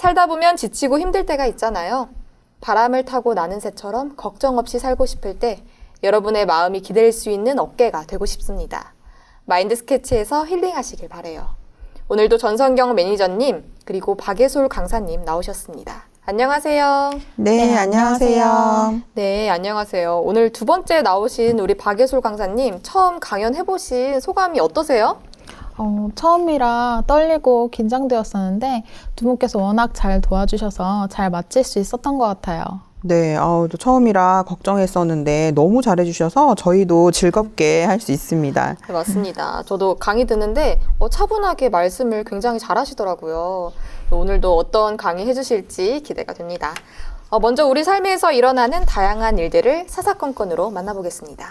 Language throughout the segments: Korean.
살다 보면 지치고 힘들 때가 있잖아요. 바람을 타고 나는 새처럼 걱정 없이 살고 싶을 때 여러분의 마음이 기댈 수 있는 어깨가 되고 싶습니다. 마인드 스케치에서 힐링하시길 바래요. 오늘도 전성경 매니저님 그리고 박예솔 강사님 나오셨습니다. 안녕하세요. 네, 안녕하세요. 네, 안녕하세요. 오늘 두 번째 나오신 우리 박예솔 강사님 처음 강연해보신 소감이 어떠세요? 처음이라 떨리고 긴장되었었는데 두 분께서 워낙 잘 도와주셔서 잘 마칠 수 있었던 것 같아요. 네, 또 처음이라 걱정했었는데 너무 잘해주셔서 저희도 즐겁게 할 수 있습니다. 네, 맞습니다. 저도 강의 듣는데 차분하게 말씀을 굉장히 잘하시더라고요. 오늘도 어떤 강의 해주실지 기대가 됩니다. 먼저 우리 삶에서 일어나는 다양한 일들을 사사건건으로 만나보겠습니다.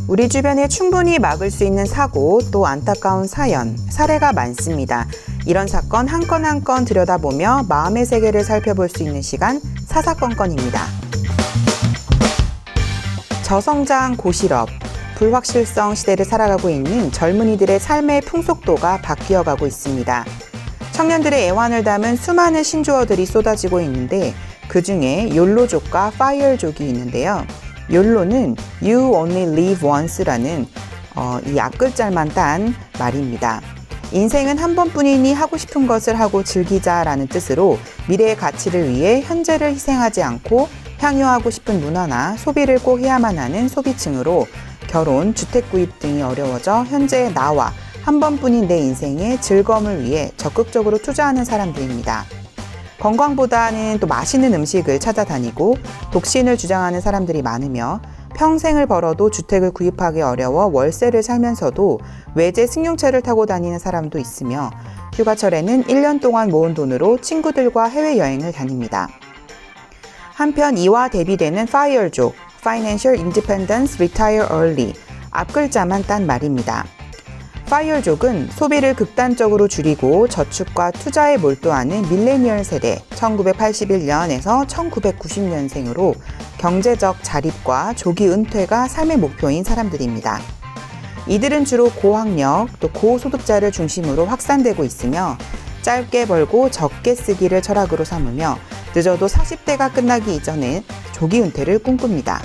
우리 주변에 충분히 막을 수 있는 사고, 또 안타까운 사연, 사례가 많습니다. 이런 사건 한 건 한 건 들여다보며 마음의 세계를 살펴볼 수 있는 시간, 사사건건입니다. 저성장 고실업, 불확실성 시대를 살아가고 있는 젊은이들의 삶의 풍속도가 바뀌어가고 있습니다. 청년들의 애환을 담은 수많은 신조어들이 쏟아지고 있는데 그중에 욜로족과 파이어족이 있는데요. 욜로는 You Only Live Once라는 이 앞글자만 딴 말입니다. 인생은 한 번뿐이니 하고 싶은 것을 하고 즐기자라는 뜻으로 미래의 가치를 위해 현재를 희생하지 않고 향유하고 싶은 문화나 소비를 꼭 해야만 하는 소비층으로 결혼, 주택 구입 등이 어려워져 현재의 나와 한 번뿐인 내 인생의 즐거움을 위해 적극적으로 투자하는 사람들입니다. 건강보다는 또 맛있는 음식을 찾아다니고 독신을 주장하는 사람들이 많으며 평생을 벌어도 주택을 구입하기 어려워 월세를 살면서도 외제 승용차를 타고 다니는 사람도 있으며 휴가철에는 1년 동안 모은 돈으로 친구들과 해외여행을 다닙니다. 한편 이와 대비되는 FIRE족, Financial Independence Retire Early, 앞글자만 딴 말입니다. 파이어족은 소비를 극단적으로 줄이고 저축과 투자에 몰두하는 밀레니얼 세대 1981년에서 1990년생으로 경제적 자립과 조기 은퇴가 삶의 목표인 사람들입니다. 이들은 주로 고학력 또 고소득자를 중심으로 확산되고 있으며 짧게 벌고 적게 쓰기를 철학으로 삼으며 늦어도 40대가 끝나기 이전에 조기 은퇴를 꿈꿉니다.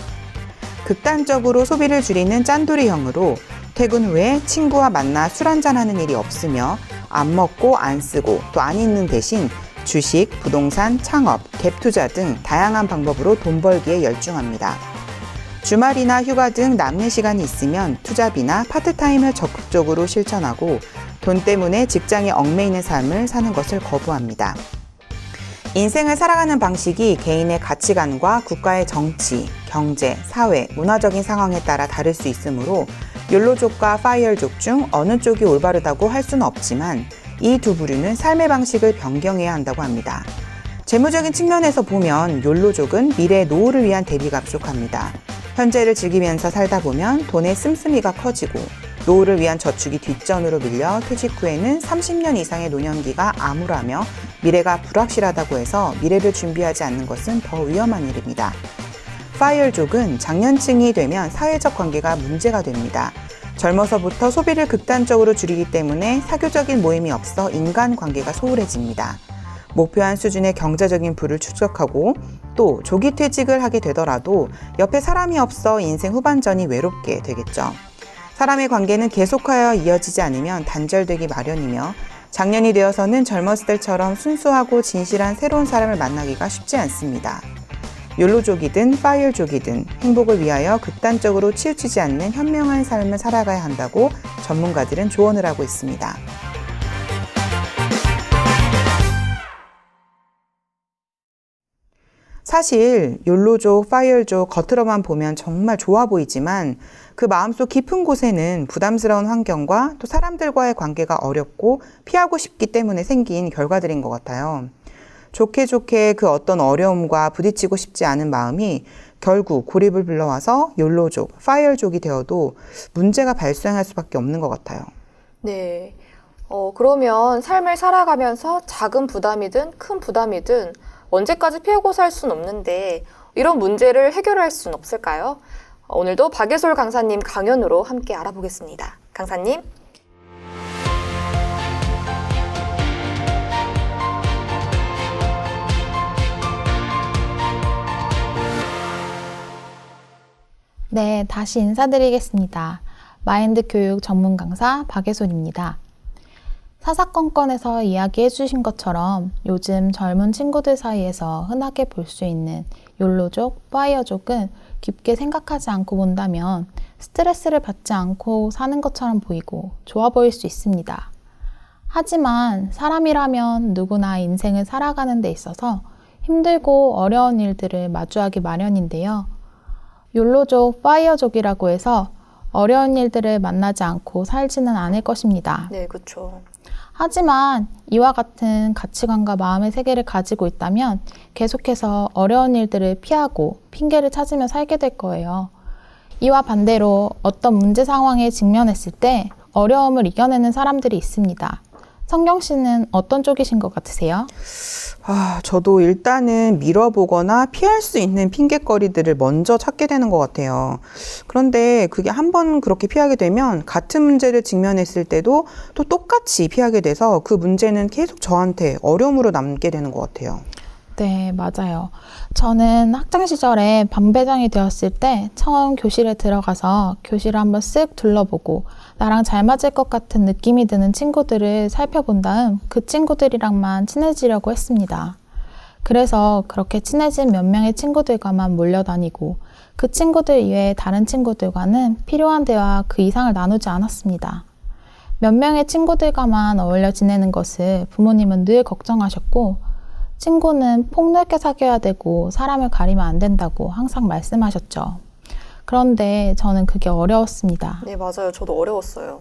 극단적으로 소비를 줄이는 짠돌이형으로 퇴근 후에 친구와 만나 술 한잔하는 일이 없으며 안 먹고 안 쓰고 또 안 있는 대신 주식, 부동산, 창업, 갭 투자 등 다양한 방법으로 돈 벌기에 열중합니다. 주말이나 휴가 등 남는 시간이 있으면 투잡이나 파트타임을 적극적으로 실천하고 돈 때문에 직장에 얽매이는 삶을 사는 것을 거부합니다. 인생을 살아가는 방식이 개인의 가치관과 국가의 정치, 경제, 사회, 문화적인 상황에 따라 다를 수 있으므로 욜로족과 파이어족 중 어느 쪽이 올바르다고 할 수는 없지만 이 두 부류는 삶의 방식을 변경해야 한다고 합니다. 재무적인 측면에서 보면 욜로족은 미래의 노후를 위한 대비가 부족합니다. 현재를 즐기면서 살다 보면 돈의 씀씀이가 커지고 노후를 위한 저축이 뒷전으로 밀려 퇴직 후에는 30년 이상의 노년기가 암울하며 미래가 불확실하다고 해서 미래를 준비하지 않는 것은 더 위험한 일입니다. 파이어족은 장년층이 되면 사회적 관계가 문제가 됩니다. 젊어서부터 소비를 극단적으로 줄이기 때문에 사교적인 모임이 없어 인간관계가 소홀해집니다. 목표한 수준의 경제적인 부를 축적하고 또 조기 퇴직을 하게 되더라도 옆에 사람이 없어 인생 후반전이 외롭게 되겠죠. 사람의 관계는 계속하여 이어지지 않으면 단절되기 마련이며 장년이 되어서는 젊었을 때처럼 순수하고 진실한 새로운 사람을 만나기가 쉽지 않습니다. 욜로족이든 파이어족이든 행복을 위하여 극단적으로 치우치지 않는 현명한 삶을 살아가야 한다고 전문가들은 조언을 하고 있습니다. 사실 욜로족, 파이어족 겉으로만 보면 정말 좋아 보이지만 그 마음속 깊은 곳에는 부담스러운 환경과 또 사람들과의 관계가 어렵고 피하고 싶기 때문에 생긴 결과들인 것 같아요. 좋게 그 어떤 어려움과 부딪히고 싶지 않은 마음이 결국 고립을 불러와서 욜로족, 파이어족이 되어도 문제가 발생할 수밖에 없는 것 같아요. 네. 그러면 삶을 살아가면서 작은 부담이든 큰 부담이든 언제까지 피하고 살 수는 없는데 이런 문제를 해결할 수는 없을까요? 오늘도 박예솔 강사님 강연으로 함께 알아보겠습니다. 강사님. 네, 다시 인사드리겠습니다. 마인드 교육 전문 강사 박예솔입니다. 사사건건에서 이야기해 주신 것처럼 요즘 젊은 친구들 사이에서 흔하게 볼 수 있는 욜로족, 파이어족은 깊게 생각하지 않고 본다면 스트레스를 받지 않고 사는 것처럼 보이고 좋아 보일 수 있습니다. 하지만 사람이라면 누구나 인생을 살아가는 데 있어서 힘들고 어려운 일들을 마주하기 마련인데요. 욜로족, 파이어족이라고 해서 어려운 일들을 만나지 않고 살지는 않을 것입니다. 네, 그렇죠. 하지만 이와 같은 가치관과 마음의 세계를 가지고 있다면 계속해서 어려운 일들을 피하고 핑계를 찾으며 살게 될 거예요. 이와 반대로 어떤 문제 상황에 직면했을 때 어려움을 이겨내는 사람들이 있습니다. 성경 씨는 어떤 쪽이신 것 같으세요? 저도 일단은 미뤄보거나 피할 수 있는 핑곗거리들을 먼저 찾게 되는 것 같아요. 그런데 그게 한번 그렇게 피하게 되면 같은 문제를 직면했을 때도 또 똑같이 피하게 돼서 그 문제는 계속 저한테 어려움으로 남게 되는 것 같아요. 네, 맞아요. 저는 학창 시절에 반배정이 되었을 때 처음 교실에 들어가서 교실을 한번 쓱 둘러보고 나랑 잘 맞을 것 같은 느낌이 드는 친구들을 살펴본 다음 그 친구들이랑만 친해지려고 했습니다. 그래서 그렇게 친해진 몇 명의 친구들과만 몰려다니고 그 친구들 이외의 다른 친구들과는 필요한 대화 그 이상을 나누지 않았습니다. 몇 명의 친구들과만 어울려 지내는 것을 부모님은 늘 걱정하셨고 친구는 폭넓게 사귀어야 되고 사람을 가리면 안 된다고 항상 말씀하셨죠. 그런데 저는 그게 어려웠습니다. 네, 맞아요. 저도 어려웠어요.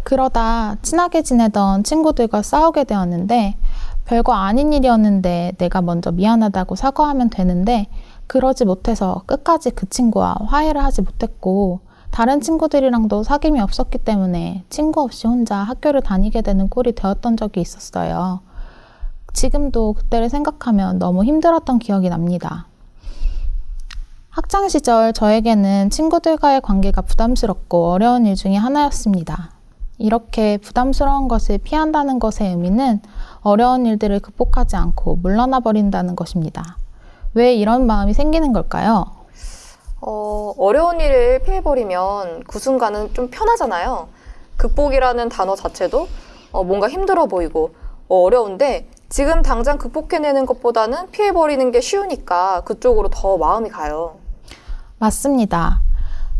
그러다 친하게 지내던 친구들과 싸우게 되었는데 별거 아닌 일이었는데 내가 먼저 미안하다고 사과하면 되는데 그러지 못해서 끝까지 그 친구와 화해를 하지 못했고 다른 친구들이랑도 사귐이 없었기 때문에 친구 없이 혼자 학교를 다니게 되는 꼴이 되었던 적이 있었어요. 지금도 그때를 생각하면 너무 힘들었던 기억이 납니다. 학창 시절 저에게는 친구들과의 관계가 부담스럽고 어려운 일 중에 하나였습니다. 이렇게 부담스러운 것을 피한다는 것의 의미는 어려운 일들을 극복하지 않고 물러나 버린다는 것입니다. 왜 이런 마음이 생기는 걸까요? 어려운 일을 피해버리면 그 순간은 좀 편하잖아요. 극복이라는 단어 자체도 뭔가 힘들어 보이고 어려운데 지금 당장 극복해내는 것보다는 피해버리는 게 쉬우니까 그쪽으로 더 마음이 가요. 맞습니다.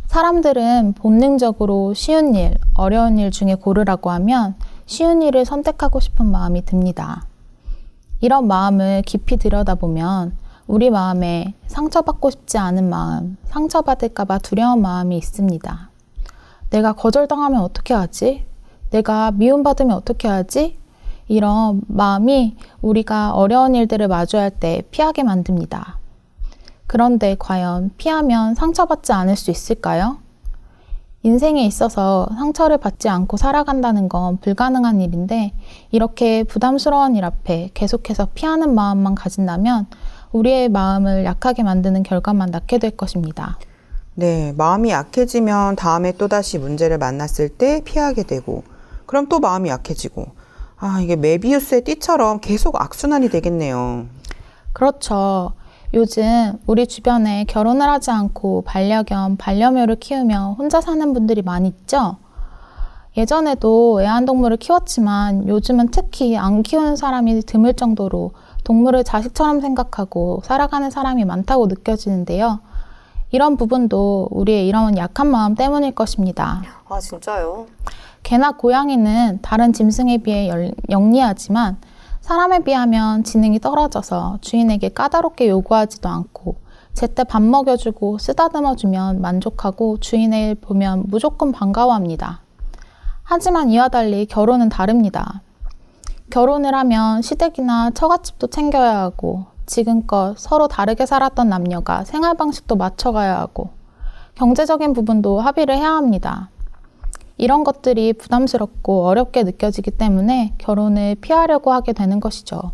사람들은 본능적으로 쉬운 일, 어려운 일 중에 고르라고 하면 쉬운 일을 선택하고 싶은 마음이 듭니다. 이런 마음을 깊이 들여다보면 우리 마음에 상처받고 싶지 않은 마음, 상처받을까봐 두려운 마음이 있습니다. 내가 거절당하면 어떻게 하지? 내가 미움받으면 어떻게 하지? 이런 마음이 우리가 어려운 일들을 마주할 때 피하게 만듭니다. 그런데 과연 피하면 상처받지 않을 수 있을까요? 인생에 있어서 상처를 받지 않고 살아간다는 건 불가능한 일인데 이렇게 부담스러운 일 앞에 계속해서 피하는 마음만 가진다면 우리의 마음을 약하게 만드는 결과만 낳게 될 것입니다. 네, 마음이 약해지면 다음에 또다시 문제를 만났을 때 피하게 되고 그럼 또 마음이 약해지고 이게 메비우스의 띠처럼 계속 악순환이 되겠네요. 그렇죠. 요즘 우리 주변에 결혼을 하지 않고 반려견, 반려묘를 키우며 혼자 사는 분들이 많이 있죠? 예전에도 애완동물을 키웠지만 요즘은 특히 안 키우는 사람이 드물 정도로 동물을 자식처럼 생각하고 살아가는 사람이 많다고 느껴지는데요. 이런 부분도 우리의 이런 약한 마음 때문일 것입니다. 아, 진짜요? 개나 고양이는 다른 짐승에 비해 영리하지만 사람에 비하면 지능이 떨어져서 주인에게 까다롭게 요구하지도 않고 제때 밥 먹여주고 쓰다듬어주면 만족하고 주인을 보면 무조건 반가워합니다. 하지만 이와 달리 결혼은 다릅니다. 결혼을 하면 시댁이나 처갓집도 챙겨야 하고 지금껏 서로 다르게 살았던 남녀가 생활 방식도 맞춰가야 하고 경제적인 부분도 합의를 해야 합니다. 이런 것들이 부담스럽고 어렵게 느껴지기 때문에 결혼을 피하려고 하게 되는 것이죠.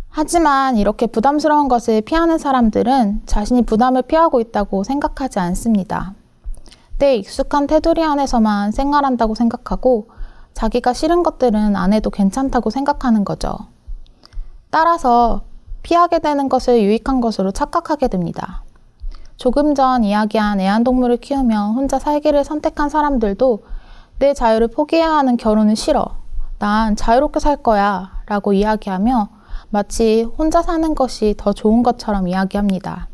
하지만 이렇게 부담스러운 것을 피하는 사람들은 자신이 부담을 피하고 있다고 생각하지 않습니다. 내 익숙한 테두리 안에서만 생활한다고 생각하고 자기가 싫은 것들은 안 해도 괜찮다고 생각하는 거죠. 따라서 피하게 되는 것을 유익한 것으로 착각하게 됩니다. 조금 전 이야기한 애완동물을 키우며 혼자 살기를 선택한 사람들도 내 자유를 포기해야 하는 결혼은 싫어. 난 자유롭게 살 거야. 라고 이야기하며 마치 혼자 사는 것이 더 좋은 것처럼 이야기합니다.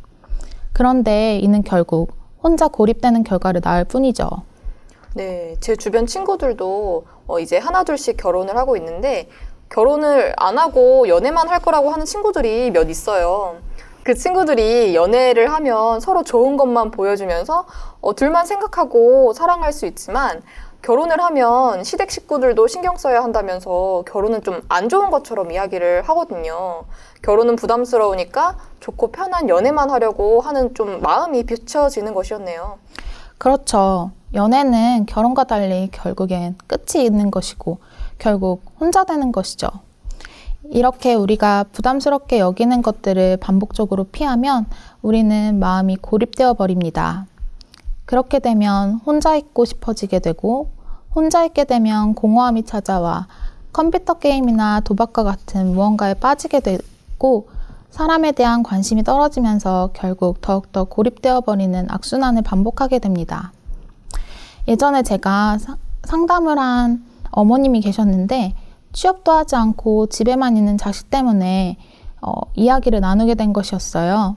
그런데 이는 결국 혼자 고립되는 결과를 낳을 뿐이죠. 네, 제 주변 친구들도 이제 하나둘씩 결혼을 하고 있는데 결혼을 안 하고 연애만 할 거라고 하는 친구들이 몇 있어요. 그 친구들이 연애를 하면 서로 좋은 것만 보여주면서 둘만 생각하고 사랑할 수 있지만 결혼을 하면 시댁 식구들도 신경 써야 한다면서 결혼은 좀 안 좋은 것처럼 이야기를 하거든요. 결혼은 부담스러우니까 좋고 편한 연애만 하려고 하는 좀 마음이 비춰지는 것이었네요. 그렇죠. 연애는 결혼과 달리 결국엔 끝이 있는 것이고 결국 혼자 되는 것이죠. 이렇게 우리가 부담스럽게 여기는 것들을 반복적으로 피하면 우리는 마음이 고립되어 버립니다. 그렇게 되면 혼자 있고 싶어지게 되고 혼자 있게 되면 공허함이 찾아와 컴퓨터 게임이나 도박과 같은 무언가에 빠지게 되고 사람에 대한 관심이 떨어지면서 결국 더욱더 고립되어 버리는 악순환을 반복하게 됩니다. 예전에 제가 상담을 한 어머님이 계셨는데 취업도 하지 않고 집에만 있는 자식 때문에 이야기를 나누게 된 것이었어요.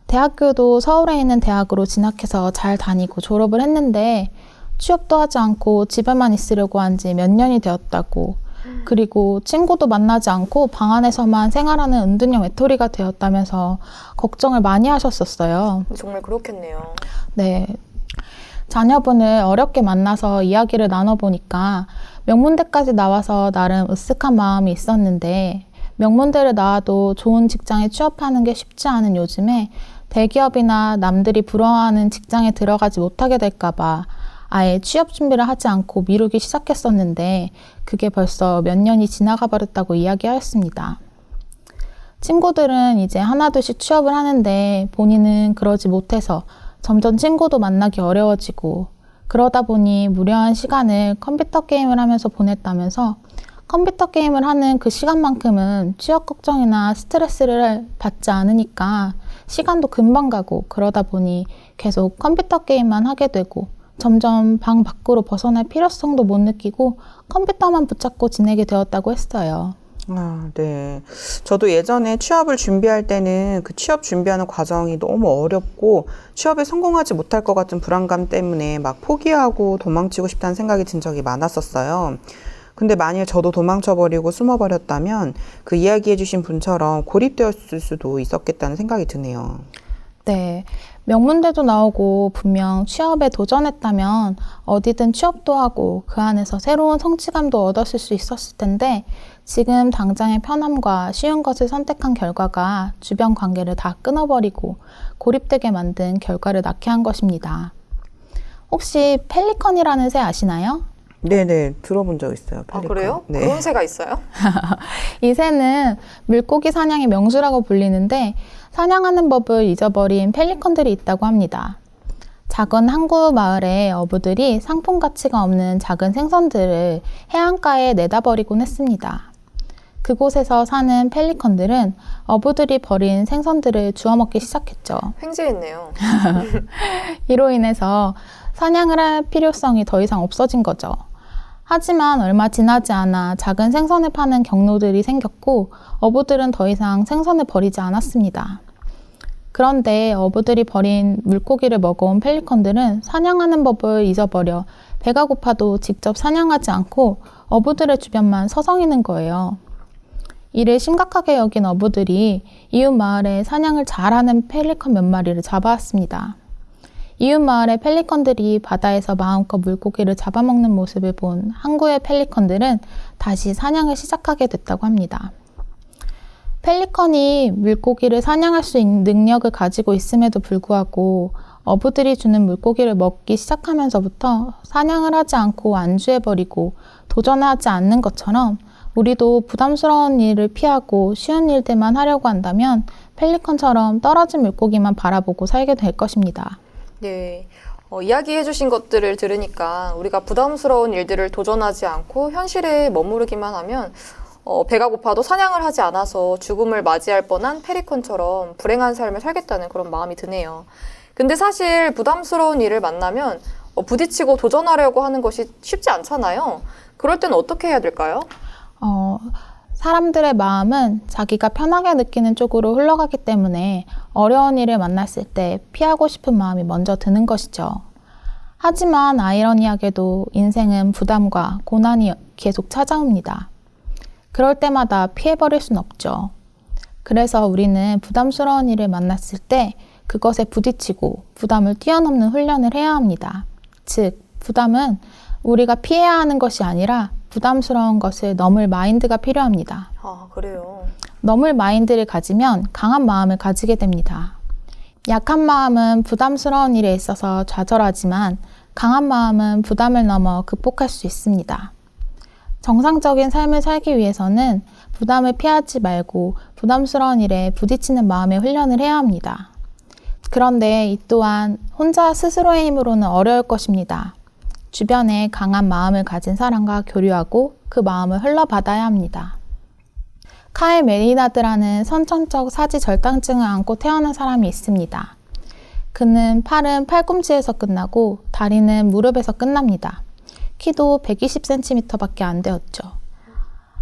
대학교도 서울에 있는 대학으로 진학해서 잘 다니고 졸업을 했는데 취업도 하지 않고 집에만 있으려고 한 지 몇 년이 되었다고, 그리고 친구도 만나지 않고 방 안에서만 생활하는 은둔형 외톨이가 되었다면서 걱정을 많이 하셨었어요. 정말 그렇겠네요. 네. 자녀분을 어렵게 만나서 이야기를 나눠보니까 명문대까지 나와서 나름 으쓱한 마음이 있었는데 명문대를 나와도 좋은 직장에 취업하는 게 쉽지 않은 요즘에 대기업이나 남들이 부러워하는 직장에 들어가지 못하게 될까봐 아예 취업 준비를 하지 않고 미루기 시작했었는데 그게 벌써 몇 년이 지나가 버렸다고 이야기하였습니다. 친구들은 이제 하나둘씩 취업을 하는데 본인은 그러지 못해서 점점 친구도 만나기 어려워지고 그러다 보니 무료한 시간을 컴퓨터 게임을 하면서 보냈다면서 컴퓨터 게임을 하는 그 시간만큼은 취업 걱정이나 스트레스를 받지 않으니까 시간도 금방 가고 그러다 보니 계속 컴퓨터 게임만 하게 되고 점점 방 밖으로 벗어날 필요성도 못 느끼고 컴퓨터만 붙잡고 지내게 되었다고 했어요. 아, 네. 저도 예전에 취업을 준비할 때는 그 취업 준비하는 과정이 너무 어렵고 취업에 성공하지 못할 것 같은 불안감 때문에 막 포기하고 도망치고 싶다는 생각이 든 적이 많았었어요. 근데 만일 저도 도망쳐버리고 숨어버렸다면 그 이야기해주신 분처럼 고립되었을 수도 있었겠다는 생각이 드네요. 네. 명문대도 나오고 분명 취업에 도전했다면 어디든 취업도 하고 그 안에서 새로운 성취감도 얻었을 수 있었을 텐데 지금 당장의 편함과 쉬운 것을 선택한 결과가 주변 관계를 다 끊어버리고 고립되게 만든 결과를 낳게 한 것입니다. 혹시 펠리컨이라는 새 아시나요? 네네, 들어본 적 있어요. 아, 펠리컨. 그래요? 네. 그런 새가 있어요? 이 새는 물고기 사냥의 명수라고 불리는데 사냥하는 법을 잊어버린 펠리컨들이 있다고 합니다. 작은 항구 마을의 어부들이 상품 가치가 없는 작은 생선들을 해안가에 내다버리곤 했습니다. 그곳에서 사는 펠리컨들은 어부들이 버린 생선들을 주워 먹기 시작했죠. 횡재했네요. 이로 인해서 사냥을 할 필요성이 더 이상 없어진 거죠. 하지만 얼마 지나지 않아 작은 생선을 파는 경로들이 생겼고 어부들은 더 이상 생선을 버리지 않았습니다. 그런데 어부들이 버린 물고기를 먹어온 펠리컨들은 사냥하는 법을 잊어버려 배가 고파도 직접 사냥하지 않고 어부들의 주변만 서성이는 거예요. 이를 심각하게 여긴 어부들이 이웃 마을에 사냥을 잘하는 펠리컨 몇 마리를 잡아왔습니다. 이웃 마을의 펠리컨들이 바다에서 마음껏 물고기를 잡아먹는 모습을 본 항구의 펠리컨들은 다시 사냥을 시작하게 됐다고 합니다. 펠리컨이 물고기를 사냥할 수 있는 능력을 가지고 있음에도 불구하고 어부들이 주는 물고기를 먹기 시작하면서부터 사냥을 하지 않고 안주해버리고 도전하지 않는 것처럼 우리도 부담스러운 일을 피하고 쉬운 일들만 하려고 한다면 펠리컨처럼 떨어진 물고기만 바라보고 살게 될 것입니다. 네. 이야기해 주신 것들을 들으니까 우리가 부담스러운 일들을 도전하지 않고 현실에 머무르기만 하면 배가 고파도 사냥을 하지 않아서 죽음을 맞이할 뻔한 페리콘처럼 불행한 삶을 살겠다는 그런 마음이 드네요. 근데 사실 부담스러운 일을 만나면 부딪히고 도전하려고 하는 것이 쉽지 않잖아요. 그럴 때는 어떻게 해야 될까요? 사람들의 마음은 자기가 편하게 느끼는 쪽으로 흘러가기 때문에 어려운 일을 만났을 때 피하고 싶은 마음이 먼저 드는 것이죠. 하지만 아이러니하게도 인생은 부담과 고난이 계속 찾아옵니다. 그럴 때마다 피해버릴 순 없죠. 그래서 우리는 부담스러운 일을 만났을 때 그것에 부딪히고 부담을 뛰어넘는 훈련을 해야 합니다. 즉, 부담은 우리가 피해야 하는 것이 아니라 부담스러운 것을 넘을 마인드가 필요합니다. 아, 그래요. 넘을 마인드를 가지면 강한 마음을 가지게 됩니다. 약한 마음은 부담스러운 일에 있어서 좌절하지만 강한 마음은 부담을 넘어 극복할 수 있습니다. 정상적인 삶을 살기 위해서는 부담을 피하지 말고 부담스러운 일에 부딪히는 마음의 훈련을 해야 합니다. 그런데 이 또한 혼자 스스로의 힘으로는 어려울 것입니다. 주변에 강한 마음을 가진 사람과 교류하고 그 마음을 흘러받아야 합니다. 카일 메리나드라는 선천적 사지 절단증을 안고 태어난 사람이 있습니다. 그는 팔은 팔꿈치에서 끝나고 다리는 무릎에서 끝납니다. 키도 120cm밖에 안 되었죠.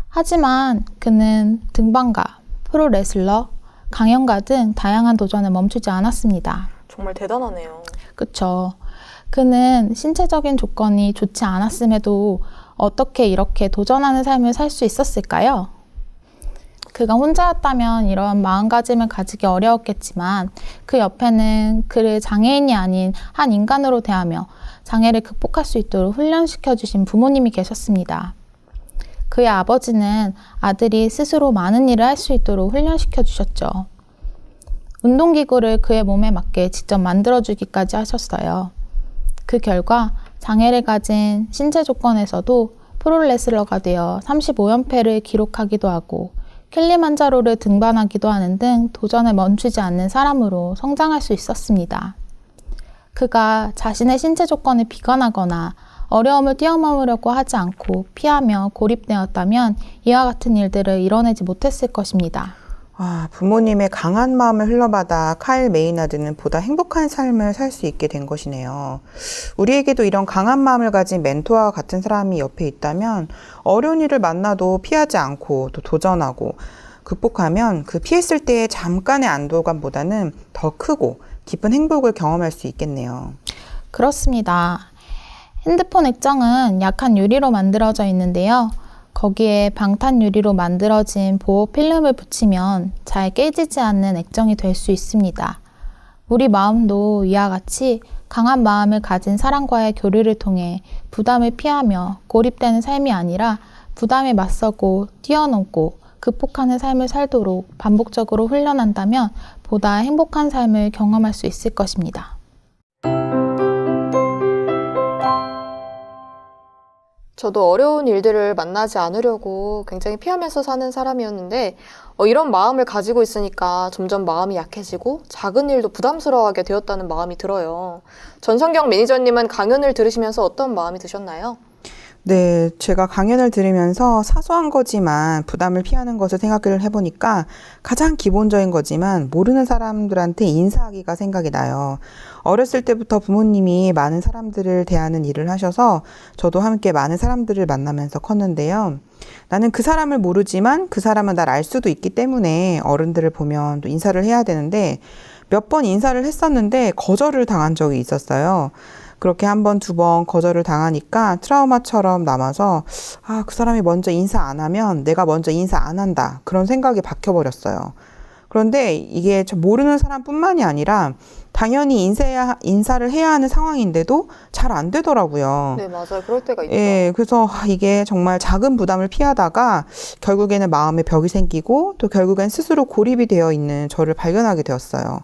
하지만 그는 등반가, 프로레슬러, 강연가 등 다양한 도전을 멈추지 않았습니다. 정말 대단하네요. 그쵸. 그는 신체적인 조건이 좋지 않았음에도 어떻게 이렇게 도전하는 삶을 살 수 있었을까요? 그가 혼자였다면 이런 마음가짐을 가지기 어려웠겠지만 그 옆에는 그를 장애인이 아닌 한 인간으로 대하며 장애를 극복할 수 있도록 훈련시켜주신 부모님이 계셨습니다. 그의 아버지는 아들이 스스로 많은 일을 할 수 있도록 훈련시켜주셨죠. 운동기구를 그의 몸에 맞게 직접 만들어주기까지 하셨어요. 그 결과 장애를 가진 신체 조건에서도 프로레슬러가 되어 35연패를 기록하기도 하고 킬리만자로를 등반하기도 하는 등 도전을 멈추지 않는 사람으로 성장할 수 있었습니다. 그가 자신의 신체 조건을 비관하거나 어려움을 뛰어넘으려고 하지 않고 피하며 고립되었다면 이와 같은 일들을 이뤄내지 못했을 것입니다. 부모님의 강한 마음을 흘러받아 카일 메이나드는 보다 행복한 삶을 살 수 있게 된 것이네요. 우리에게도 이런 강한 마음을 가진 멘토와 같은 사람이 옆에 있다면 어려운 일을 만나도 피하지 않고 또 도전하고 극복하면 그 피했을 때의 잠깐의 안도감보다는 더 크고 깊은 행복을 경험할 수 있겠네요. 그렇습니다. 핸드폰 액정은 약한 유리로 만들어져 있는데요. 거기에 방탄 유리로 만들어진 보호 필름을 붙이면 잘 깨지지 않는 액정이 될 수 있습니다. 우리 마음도 이와 같이 강한 마음을 가진 사람과의 교류를 통해 부담을 피하며 고립되는 삶이 아니라 부담에 맞서고 뛰어넘고 극복하는 삶을 살도록 반복적으로 훈련한다면 보다 행복한 삶을 경험할 수 있을 것입니다. 저도 어려운 일들을 만나지 않으려고 굉장히 피하면서 사는 사람이었는데 이런 마음을 가지고 있으니까 점점 마음이 약해지고 작은 일도 부담스러워하게 되었다는 마음이 들어요. 전성경 매니저님은 강연을 들으시면서 어떤 마음이 드셨나요? 네, 제가 강연을 들으면서 사소한 거지만 부담을 피하는 것을 생각을 해보니까 가장 기본적인 거지만 모르는 사람들한테 인사하기가 생각이 나요. 어렸을 때부터 부모님이 많은 사람들을 대하는 일을 하셔서 저도 함께 많은 사람들을 만나면서 컸는데요. 나는 그 사람을 모르지만 그 사람은 날 알 수도 있기 때문에 어른들을 보면 또 인사를 해야 되는데 몇 번 인사를 했었는데 거절을 당한 적이 있었어요. 그렇게 한 번, 두 번 거절을 당하니까 트라우마처럼 남아서 그 사람이 먼저 인사 안 하면 내가 먼저 인사 안 한다. 그런 생각이 박혀버렸어요. 그런데 이게 저 모르는 사람뿐만이 아니라 당연히 인사를 해야 하는 상황인데도 잘 안 되더라고요. 네, 맞아요. 그럴 때가 있죠. 예, 그래서 이게 정말 작은 부담을 피하다가 결국에는 마음에 벽이 생기고 또 결국엔 스스로 고립이 되어 있는 저를 발견하게 되었어요.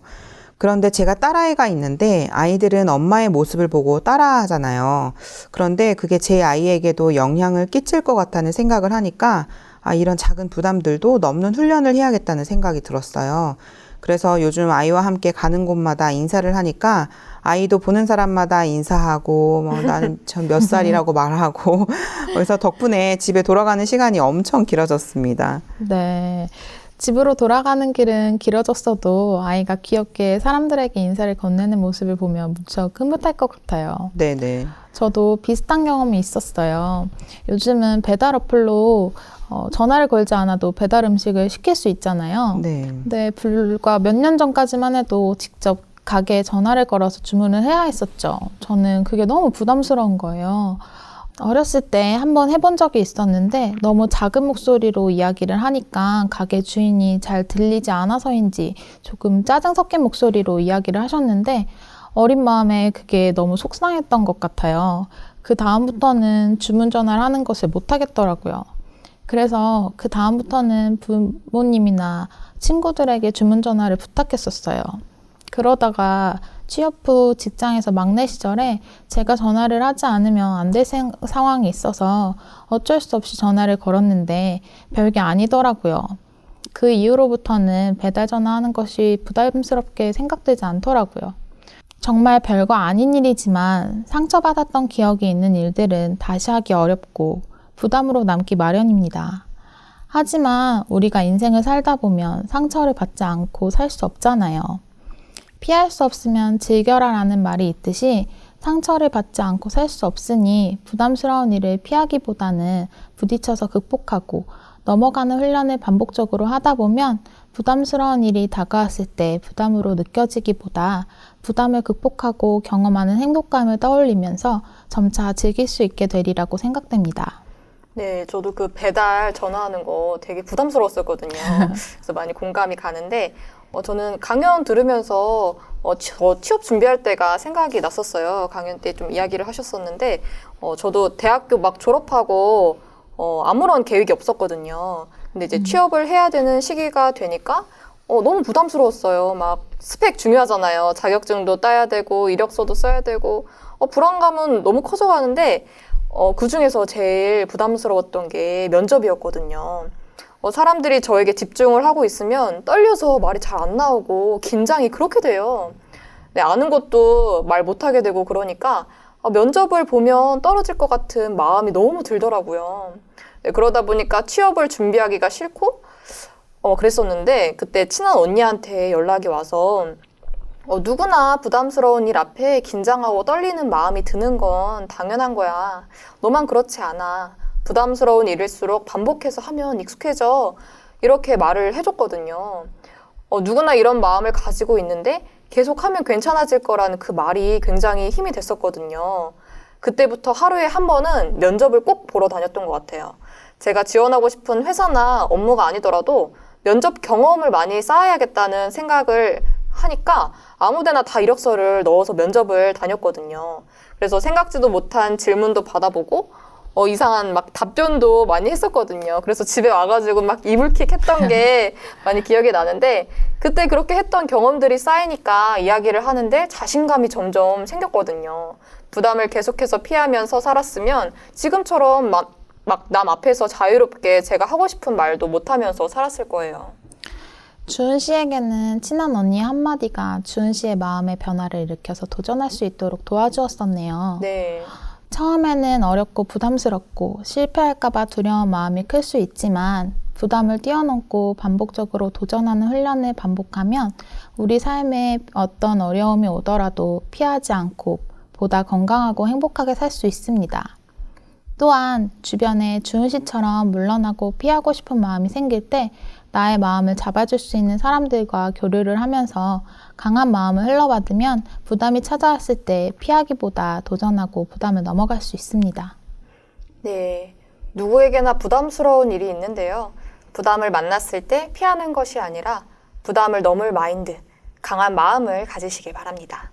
그런데 제가 딸아이가 있는데 아이들은 엄마의 모습을 보고 따라하잖아요. 그런데 그게 제 아이에게도 영향을 끼칠 것 같다는 생각을 하니까 이런 작은 부담들도 넘는 훈련을 해야겠다는 생각이 들었어요. 그래서 요즘 아이와 함께 가는 곳마다 인사를 하니까 아이도 보는 사람마다 인사하고 나는 전 몇 살이라고 말하고 그래서 덕분에 집에 돌아가는 시간이 엄청 길어졌습니다. 네. 집으로 돌아가는 길은 길어졌어도 아이가 귀엽게 사람들에게 인사를 건네는 모습을 보면 무척 흐뭇할 것 같아요. 네네. 저도 비슷한 경험이 있었어요. 요즘은 배달 어플로 전화를 걸지 않아도 배달 음식을 시킬 수 있잖아요. 네. 근데 불과 몇 년 전까지만 해도 직접 가게에 전화를 걸어서 주문을 해야 했었죠. 저는 그게 너무 부담스러운 거예요. 어렸을 때 한번 해본 적이 있었는데 너무 작은 목소리로 이야기를 하니까 가게 주인이 잘 들리지 않아서인지 조금 짜증 섞인 목소리로 이야기를 하셨는데 어린 마음에 그게 너무 속상했던 것 같아요. 그 다음부터는 주문 전화를 하는 것을 못 하겠더라고요. 그래서 그 다음부터는 부모님이나 친구들에게 주문 전화를 부탁했었어요. 그러다가 취업 후 직장에서 막내 시절에 제가 전화를 하지 않으면 안 될 상황이 있어서 어쩔 수 없이 전화를 걸었는데 별게 아니더라고요. 그 이후로부터는 배달 전화하는 것이 부담스럽게 생각되지 않더라고요. 정말 별거 아닌 일이지만 상처받았던 기억이 있는 일들은 다시 하기 어렵고 부담으로 남기 마련입니다. 하지만 우리가 인생을 살다 보면 상처를 받지 않고 살 수 없잖아요. 피할 수 없으면 즐겨라라는 말이 있듯이 상처를 받지 않고 살 수 없으니 부담스러운 일을 피하기보다는 부딪혀서 극복하고 넘어가는 훈련을 반복적으로 하다 보면 부담스러운 일이 다가왔을 때 부담으로 느껴지기보다 부담을 극복하고 경험하는 행복감을 떠올리면서 점차 즐길 수 있게 되리라고 생각됩니다. 네, 저도 그 배달 전화하는 거 되게 부담스러웠었거든요. 그래서 많이 공감이 가는데, 저는 강연 들으면서 저 취업 준비할 때가 생각이 났었어요. 강연 때 좀 이야기를 하셨었는데, 저도 대학교 막 졸업하고 아무런 계획이 없었거든요. 근데 이제 취업을 해야 되는 시기가 되니까 너무 부담스러웠어요. 막 스펙 중요하잖아요. 자격증도 따야 되고 이력서도 써야 되고 불안감은 너무 커져가는데 그 중에서 제일 부담스러웠던 게 면접이었거든요. 사람들이 저에게 집중을 하고 있으면 떨려서 말이 잘 안 나오고 긴장이 그렇게 돼요. 네, 아는 것도 말 못하게 되고 그러니까 면접을 보면 떨어질 것 같은 마음이 너무 들더라고요. 네, 그러다 보니까 취업을 준비하기가 싫고 그랬었는데 그때 친한 언니한테 연락이 와서 누구나 부담스러운 일 앞에 긴장하고 떨리는 마음이 드는 건 당연한 거야. 너만 그렇지 않아. 부담스러운 일일수록 반복해서 하면 익숙해져. 이렇게 말을 해줬거든요. 누구나 이런 마음을 가지고 있는데 계속하면 괜찮아질 거라는 그 말이 굉장히 힘이 됐었거든요. 그때부터 하루에 한 번은 면접을 꼭 보러 다녔던 것 같아요. 제가 지원하고 싶은 회사나 업무가 아니더라도 면접 경험을 많이 쌓아야겠다는 생각을 하니까 아무데나 다 이력서를 넣어서 면접을 다녔거든요. 그래서 생각지도 못한 질문도 받아보고 이상한 막 답변도 많이 했었거든요. 그래서 집에 와가지고 막 이불킥 했던 게 많이 기억이 나는데 그때 그렇게 했던 경험들이 쌓이니까 이야기를 하는데 자신감이 점점 생겼거든요. 부담을 계속해서 피하면서 살았으면 지금처럼 막 남 앞에서 자유롭게 제가 하고 싶은 말도 못하면서 살았을 거예요. 주은 씨에게는 친한 언니의 한마디가 주은 씨의 마음의 변화를 일으켜서 도전할 수 있도록 도와주었었네요. 네. 처음에는 어렵고 부담스럽고 실패할까봐 두려운 마음이 클 수 있지만 부담을 뛰어넘고 반복적으로 도전하는 훈련을 반복하면 우리 삶에 어떤 어려움이 오더라도 피하지 않고 보다 건강하고 행복하게 살 수 있습니다. 또한 주변에 주은 씨처럼 물러나고 피하고 싶은 마음이 생길 때 나의 마음을 잡아줄 수 있는 사람들과 교류를 하면서 강한 마음을 흘러받으면 부담이 찾아왔을 때 피하기보다 도전하고 부담을 넘어갈 수 있습니다. 네. 누구에게나 부담스러운 일이 있는데요. 부담을 만났을 때 피하는 것이 아니라 부담을 넘을 마인드, 강한 마음을 가지시길 바랍니다.